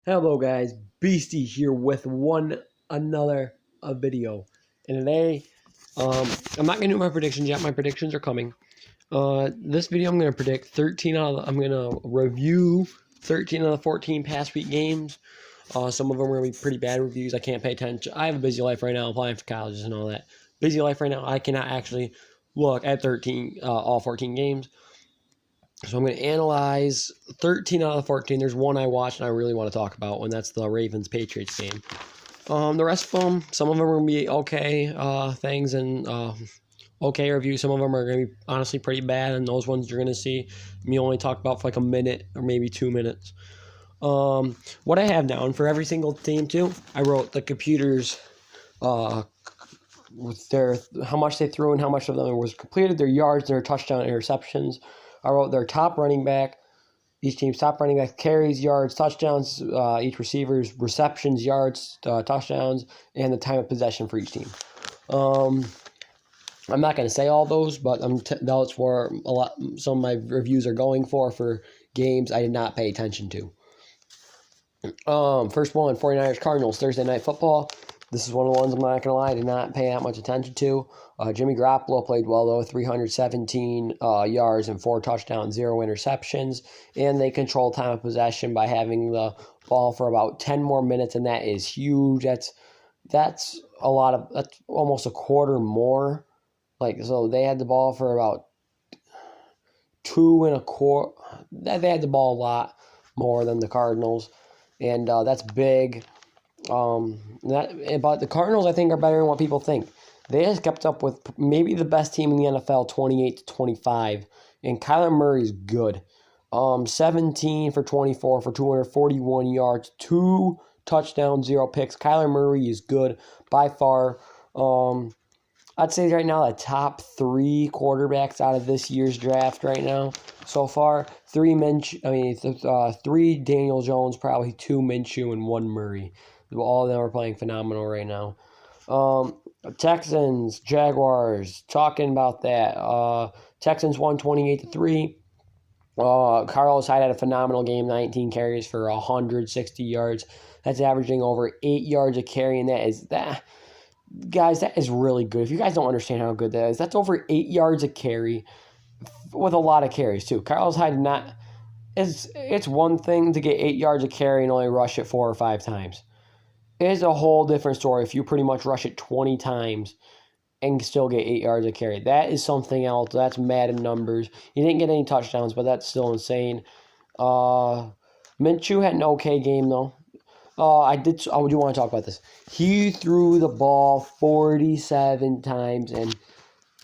Hello guys, Beastie here with another video. And today, I'm not gonna do my predictions yet. My predictions are coming. This video I'm gonna predict 13 out of I'm gonna review 13 out of the 14 past week games. Some of them are gonna be pretty bad reviews. I can't pay attention. I have a busy life right now, applying for colleges and all that. Busy life right now. I cannot actually look at all 14 games. So I'm going to analyze 13 out of the 14. There's one I watched and I really want to talk about, and that's the Ravens-Patriots game. The rest of them, some of them are going to be okay things and okay reviews. Some of them are going to be honestly pretty bad, and those ones you're going to see me only talk about for like a minute or maybe 2 minutes. What I have down for every single team too, I wrote the computers with how much they threw and how much of them was completed, their yards, their touchdown, interceptions. I wrote their top running back, each team's top running back, carries, yards, touchdowns, each receiver's receptions, yards, touchdowns, and the time of possession for each team. I'm not going to say all those, but that's where some of my reviews are going for games I did not pay attention to. First one, 49ers Cardinals, Thursday Night Football. This is one of the ones I'm not going to lie, I did not pay that much attention to. Jimmy Garoppolo played well, though, 317 yards and 4 touchdowns, 0 interceptions. And they control time of possession by having the ball for about 10 more minutes, and that is huge. That's almost a quarter more. So they had the ball for about 2 and a quarter. They had the ball a lot more than the Cardinals, and that's big. But the Cardinals, I think, are better than what people think. They just kept up with maybe the best team in the NFL, 28-25, and Kyler Murray is good. 17 for 24 for 241 yards, 2 touchdowns, 0 picks. Kyler Murray is good by far. I'd say right now the top 3 quarterbacks out of this year's draft right now so far. 3 Daniel Jones, probably 2 Minshew, and 1 Murray. All of them are playing phenomenal right now. Texans, Jaguars, talking about that. Texans won 28-3. Carlos Hyde had a phenomenal game, 19 carries for 160 yards. That's averaging over 8 yards a carry, and guys, that is really good. If you guys don't understand how good that is, that's over 8 yards a carry with a lot of carries too. Carlos Hyde it's one thing to get 8 yards a carry and only rush it 4 or 5 times. It's a whole different story if you pretty much rush it 20 times and still get 8 yards a carry. That is something else. That's Madden numbers. He didn't get any touchdowns, but that's still insane. Minshew had an okay game, though. I do want to talk about this. He threw the ball 47 times, and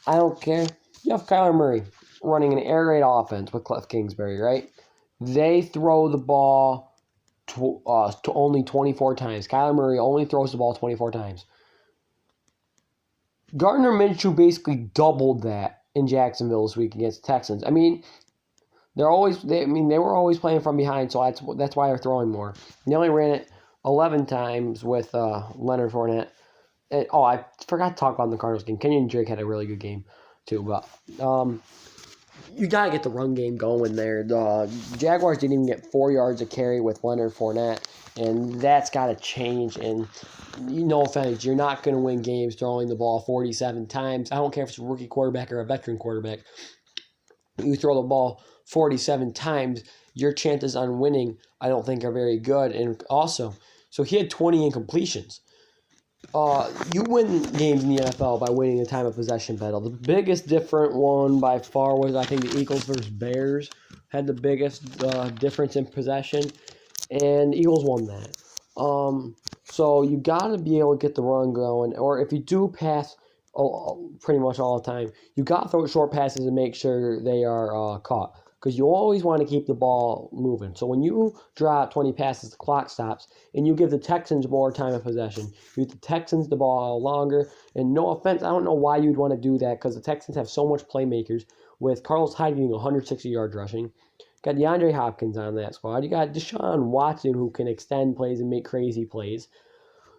I don't care. You have Kyler Murray running an air raid offense with Cliff Kingsbury, right? They throw the ball to only 24 times. Kyler Murray only throws the ball 24 times. Gardner Minshew basically doubled that in Jacksonville this week against the Texans. They were always playing from behind, so that's why they're throwing more. They only ran it 11 times with Leonard Fournette. I forgot to talk about the Cardinals game. Kenyon Drake had a really good game too, but you got to get the run game going there. The Jaguars didn't even get 4 yards a carry with Leonard Fournette, and that's got to change. And no offense, you're not going to win games throwing the ball 47 times. I don't care if it's a rookie quarterback or a veteran quarterback. You throw the ball 47 times, your chances on winning, I don't think, are very good. And also, so he had 20 incompletions. You win games in the NFL by winning the time of possession battle. The biggest different one by far was, I think, the Eagles versus Bears had the biggest difference in possession, and Eagles won that. So you got to be able to get the run going, or if you do pass pretty much all the time, you got to throw short passes and make sure they are caught, because you always want to keep the ball moving. So when you drop 20 passes, the clock stops, and you give the Texans more time of possession. You give the Texans the ball longer, and no offense, I don't know why you'd want to do that, because the Texans have so much playmakers, with Carlos Hyde getting 160 yards rushing. Got DeAndre Hopkins on that squad. You got Deshaun Watson, who can extend plays and make crazy plays.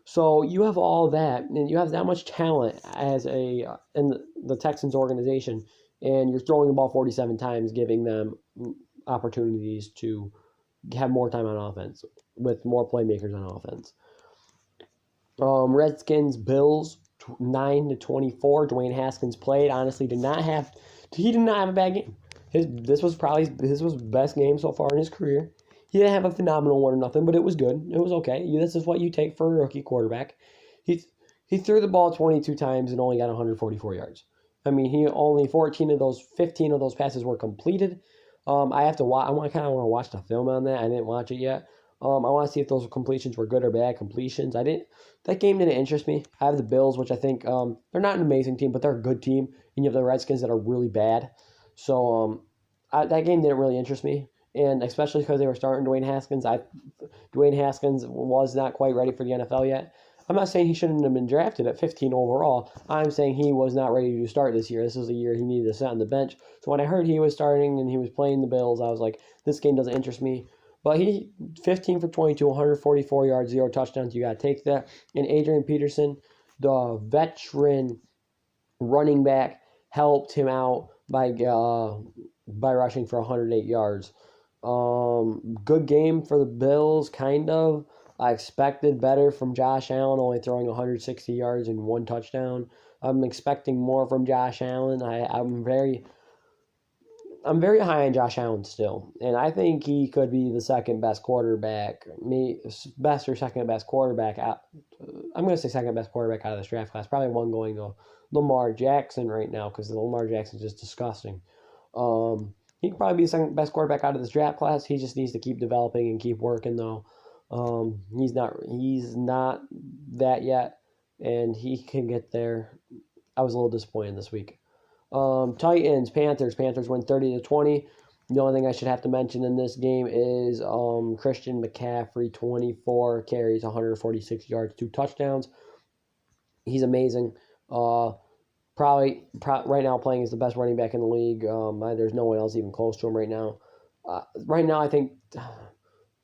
So you have all that, and you have that much talent in the Texans organization, and you're throwing the ball 47 times, giving them opportunities to have more time on offense. with more playmakers on offense. Redskins, Bills, 9-24. Dwayne Haskins played. Honestly, he did not have a bad game. This was his best game so far in his career. He didn't have a phenomenal one or nothing, but it was good. It was okay. This is what you take for a rookie quarterback. He he threw the ball 22 times and only got 144 yards. I mean, he only 15 of those passes were completed. I have to watch. I kind of want to watch the film on that. I didn't watch it yet. I want to see if those completions were good or bad completions. I didn't. That game didn't interest me. I have the Bills, which I think they're not an amazing team, but they're a good team. And you have the Redskins that are really bad. So that game didn't really interest me, and especially because they were starting Dwayne Haskins. Dwayne Haskins was not quite ready for the NFL yet. I'm not saying he shouldn't have been drafted at 15 overall. I'm saying he was not ready to start this year. This was a year he needed to sit on the bench. So when I heard he was starting and he was playing the Bills, I was like, this game doesn't interest me. But he 15 for 22, 144 yards, 0 touchdowns. You got to take that. And Adrian Peterson, the veteran running back, helped him out by rushing for 108 yards. Good game for the Bills, kind of. I expected better from Josh Allen, only throwing 160 yards and 1 touchdown. I'm expecting more from Josh Allen. I'm very high on Josh Allen still, and I think he could be the second best quarterback, best or second best quarterback. I'm going to say second best quarterback out of this draft class. Probably one going to Lamar Jackson right now because Lamar Jackson is just disgusting. He could probably be the second best quarterback out of this draft class. He just needs to keep developing and keep working though. He's not that yet, and he can get there. I was a little disappointed this week. Titans, Panthers. Panthers win 30-20. The only thing I should have to mention in this game is Christian McCaffrey, 24 carries, 146 yards, 2 touchdowns. He's amazing. Probably right now playing as the best running back in the league. There's no one else even close to him right now. Right now, I think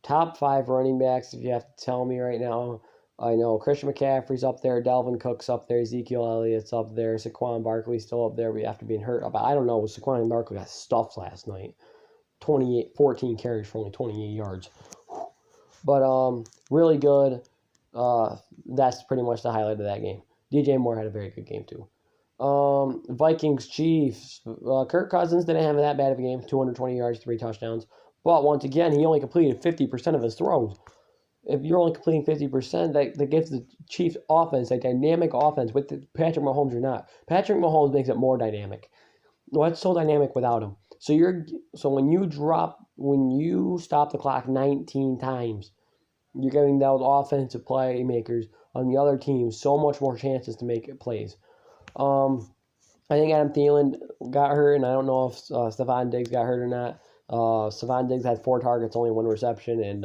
top 5 running backs, if you have to tell me right now, I know Christian McCaffrey's up there, Dalvin Cook's up there, Ezekiel Elliott's up there, Saquon Barkley's still up there after being hurt. But I don't know, Saquon Barkley got stuffed last night. 14 carries for only 28 yards. But really good. That's pretty much the highlight of that game. DJ Moore had a very good game too. Vikings, Chiefs. Kirk Cousins didn't have that bad of a game. 220 yards, 3 touchdowns. But once again, he only completed 50% of his throws. If you're only completing 50%, that gives the Chiefs offense a dynamic offense with Patrick Mahomes or not. Patrick Mahomes makes it more dynamic. Well, it's so dynamic without him. So when you stop the clock 19 times, you're giving those offensive playmakers on the other team so much more chances to make plays. I think Adam Thielen got hurt, and I don't know if Stephon Diggs got hurt or not. Stephon Diggs had 4 targets, only 1 reception, and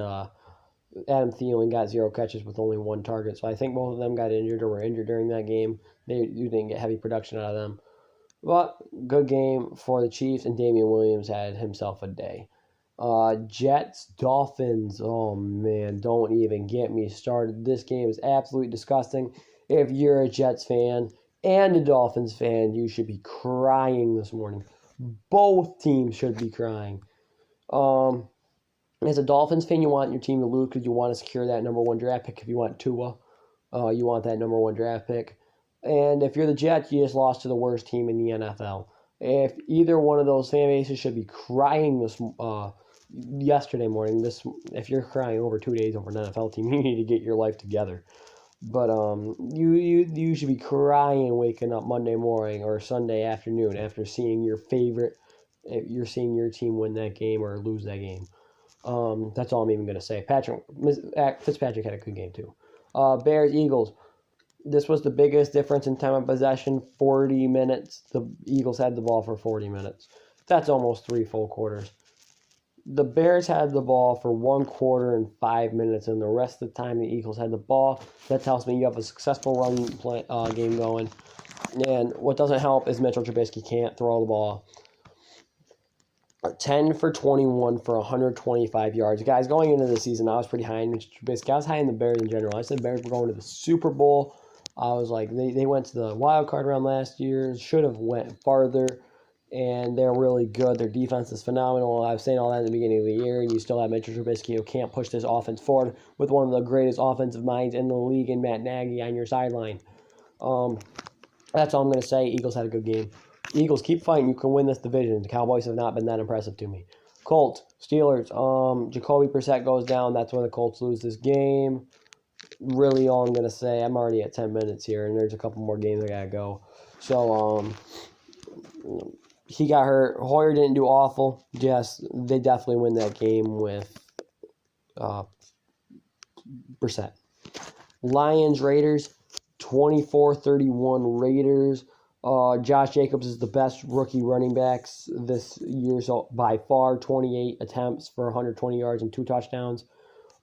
Adam Thielen got 0 catches with only 1 target. So I think both of them got injured or were injured during that game. You didn't get heavy production out of them. But good game for the Chiefs, and Damian Williams had himself a day. Jets, Dolphins. Oh, man, don't even get me started. This game is absolutely disgusting. If you're a Jets fan and a Dolphins fan, you should be crying this morning. Both teams should be crying. As a Dolphins fan, you want your team to lose because you want to secure that number 1 draft pick. If you want Tua, you want that number 1 draft pick. And if you're the Jets, you just lost to the worst team in the NFL. If either one of those fan bases should be crying yesterday morning, if you're crying over 2 days over an NFL team, you need to get your life together. But you should be crying waking up Monday morning or Sunday afternoon after seeing your team win that game or lose that game. That's all I'm even going to say. Fitzpatrick had a good game too. Bears, Eagles. This was the biggest difference in time of possession, 40 minutes. The Eagles had the ball for 40 minutes. That's almost 3 full quarters. The Bears had the ball for 1 quarter and 5 minutes, and the rest of the time the Eagles had the ball. That tells me you have a successful run game going. And what doesn't help is Mitchell Trubisky can't throw the ball. 10 for 21 for 125 yards. Guys, going into the season, I was pretty high in Mitchell Trubisky. I was high in the Bears in general. I said the Bears were going to the Super Bowl. I was like, they went to the wild card round last year. Should have went farther. and they're really good. Their defense is phenomenal. I was saying all that in the beginning of the year, and you still have Mitchell Trubisky, who can't push this offense forward with one of the greatest offensive minds in the league in Matt Nagy on your sideline. That's all I'm going to say. Eagles had a good game. Eagles, keep fighting. You can win this division. The Cowboys have not been that impressive to me. Colts, Steelers. Jacoby Brissett goes down. That's when the Colts lose this game. Really all I'm going to say. I'm already at 10 minutes here, and there's a couple more games I got to go. So, he got hurt. Hoyer didn't do awful. Yes, they definitely win that game with Brissett. Lions, Raiders, 24-31 Raiders. Josh Jacobs is the best rookie running backs this year, so by far, 28 attempts for 120 yards and 2 touchdowns.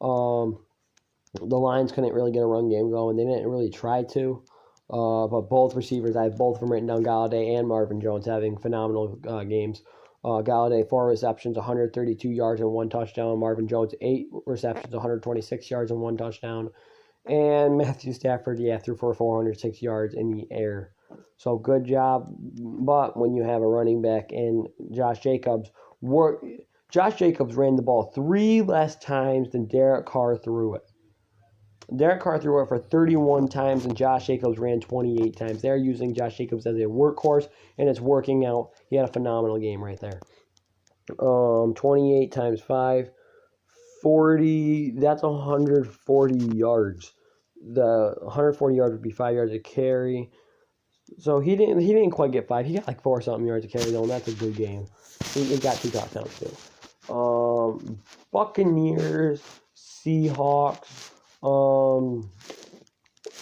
The Lions couldn't really get a run game going. They didn't really try to. But both receivers, I have both of them written down, Galladay and Marvin Jones, having phenomenal games. Galladay, 4 receptions, 132 yards and 1 touchdown. Marvin Jones, 8 receptions, 126 yards and 1 touchdown. And Matthew Stafford, threw for 406 yards in the air. So good job. But when you have a running back and Josh Jacobs ran the ball 3 less times than Derek Carr threw it. Derek Carr threw it for 31 times, and Josh Jacobs ran 28 times. They're using Josh Jacobs as a workhorse, and it's working out. He had a phenomenal game right there. 28 times 5, 40. That's 140 yards. The 140 yards would be 5 yards a carry. So he didn't quite get 5. He got like 4-something yards a carry though, and that's a good game. He got 2 touchdowns too. Buccaneers, Seahawks.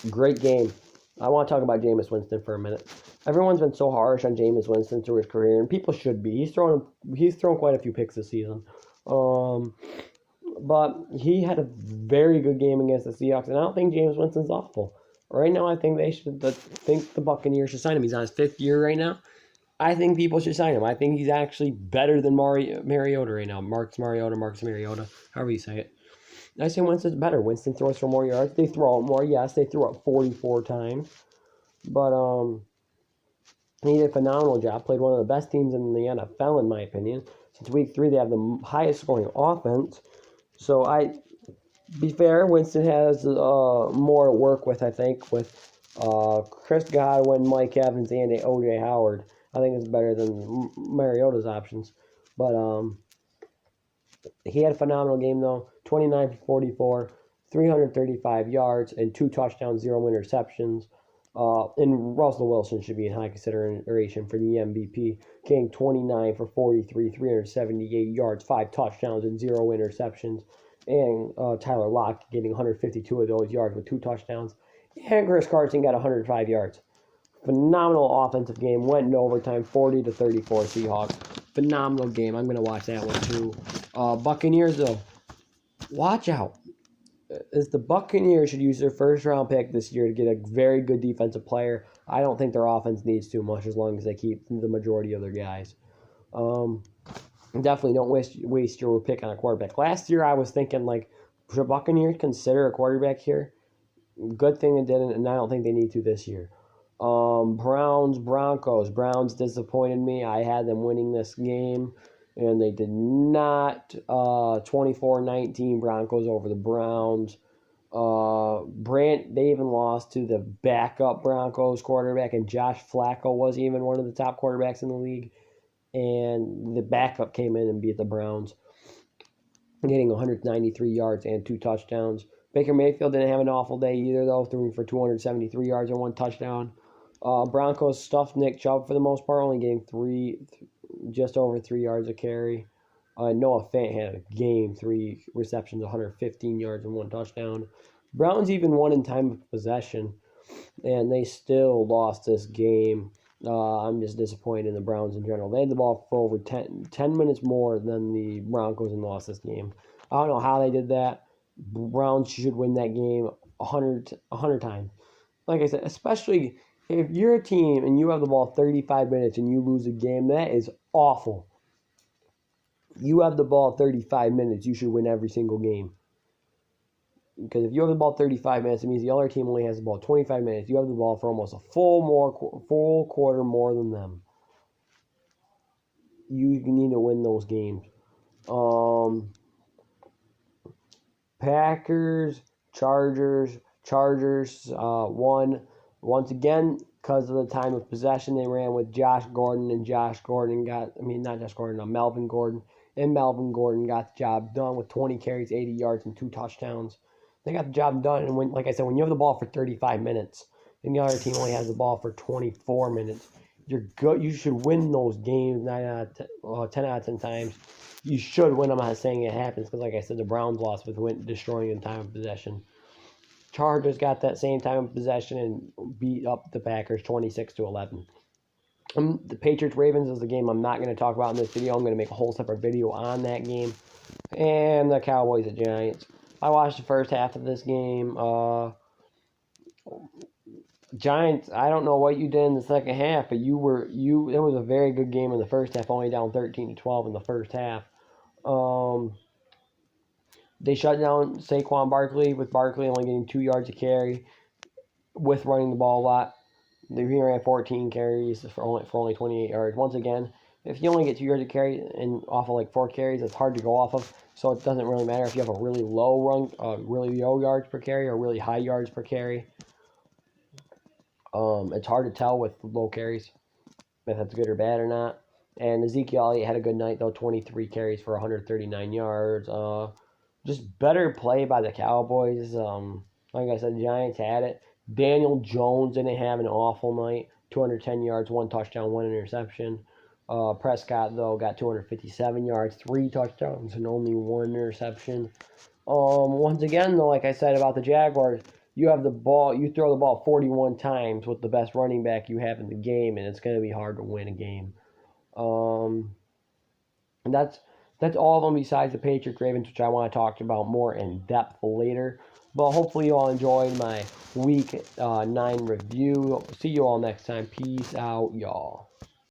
Great game. I want to talk about Jameis Winston for a minute. Everyone's been so harsh on Jameis Winston through his career, and people should be. He's thrown quite a few picks this season. But he had a very good game against the Seahawks, and I don't think Jameis Winston's awful. Right now, I think the Buccaneers should sign him. He's on his 5th year right now. I think people should sign him. I think he's actually better than Mariota right now. Marcus Mariota, however you say it. I say Winston's better. Winston throws for more yards. They throw it more. Yes, they threw it 44 times. But he did a phenomenal job. Played one of the best teams in the NFL, in my opinion. Since week 3, they have the highest scoring offense. So be fair, Winston has more to work with, I think, with Chris Godwin, Mike Evans, and O.J. Howard. I think it's better than Mariota's options. But he had a phenomenal game, though. 29 for 44, 335 yards, and 2 touchdowns, 0 interceptions. And Russell Wilson should be in high consideration for the MVP, getting 29 for 43, 378 yards, 5 touchdowns, and 0 interceptions. And Tyler Lockett getting 152 of those yards with 2 touchdowns. And Chris Carson got 105 yards. Phenomenal offensive game. Went into overtime, 40-34 Seahawks. Phenomenal game. I'm going to watch that one too. Buccaneers, though. Watch out. As the Buccaneers should use their first-round pick this year to get a very good defensive player. I don't think their offense needs too much as long as they keep the majority of their guys. Definitely don't waste your pick on a quarterback. Last year I was thinking, should Buccaneers consider a quarterback here? Good thing they didn't, and I don't think they need to this year. Browns, Broncos. Browns disappointed me. I had them winning this game, and they did not. 24-19 Broncos over the Browns. They even lost to the backup Broncos quarterback, and Josh Flacco wasn't even one of the top quarterbacks in the league. And the backup came in and beat the Browns, getting 193 yards and 2 touchdowns. Baker Mayfield didn't have an awful day either, though, throwing for 273 yards and 1 touchdown. Broncos stuffed Nick Chubb for the most part, only getting just over 3 yards a carry. Noah Fant had a game, 3 receptions, 115 yards and 1 touchdown. Browns even won in time of possession, and they still lost this game. I'm just disappointed in the Browns in general. They had the ball for over 10 minutes more than the Broncos and lost this game. I don't know how they did that. Browns should win that game 100 times. Like I said, especially if you're a team and you have the ball 35 minutes and you lose a game, that is awful. You have the ball 35 minutes, you should win every single game. Because if you have the ball 35 minutes, it means the other team only has the ball 25 minutes. You have the ball for almost a full quarter more than them. you need to win those games. Packers, Chargers won once again because of the time of possession. They ran with Josh Gordon, and Melvin Gordon. And Melvin Gordon got the job done with 20 carries, 80 yards, and 2 touchdowns. They got the job done, and like I said, when you have the ball for 35 minutes, and the other team only has the ball for 24 minutes, you're good. You should win those games 10 out of 10 times. You should win. I'm not saying it happens because, like I said, the Browns lost with destroying in time of possession. Chargers got that same time of possession and beat up the Packers 26-11. The Patriots-Ravens is the game I'm not going to talk about in this video. I'm going to make a whole separate video on that game. And the Cowboys and Giants. I watched the first half of this game. Giants, I don't know what you did in the second half, but it was a very good game in the first half, only down 13-12 in the first half. They shut down Saquon Barkley, with Barkley only getting 2 yards a carry, with running the ball a lot. He ran 14 carries for only 28 yards. Once again, if you only get 2 yards a carry and off of like 4 carries, it's hard to go off of. So it doesn't really matter if you have a really low yards per carry or really high yards per carry. It's hard to tell with low carries if that's good or bad or not. And Ezekiel Elliott had a good night though, 23 carries for 139 yards. Just better play by the Cowboys. Like I said, the Giants had it. Daniel Jones didn't have an awful night. 210 yards, 1 touchdown, 1 interception. Prescott, though, got 257 yards, 3 touchdowns, and only 1 interception. Once again, though, like I said about the Jaguars, you have the ball. You throw the ball 41 times with the best running back you have in the game, and it's going to be hard to win a game. And that's all of them besides the Patriots-Ravens, which I want to talk about more in depth later. But hopefully you all enjoyed my Week 9 review. See you all next time. Peace out, y'all.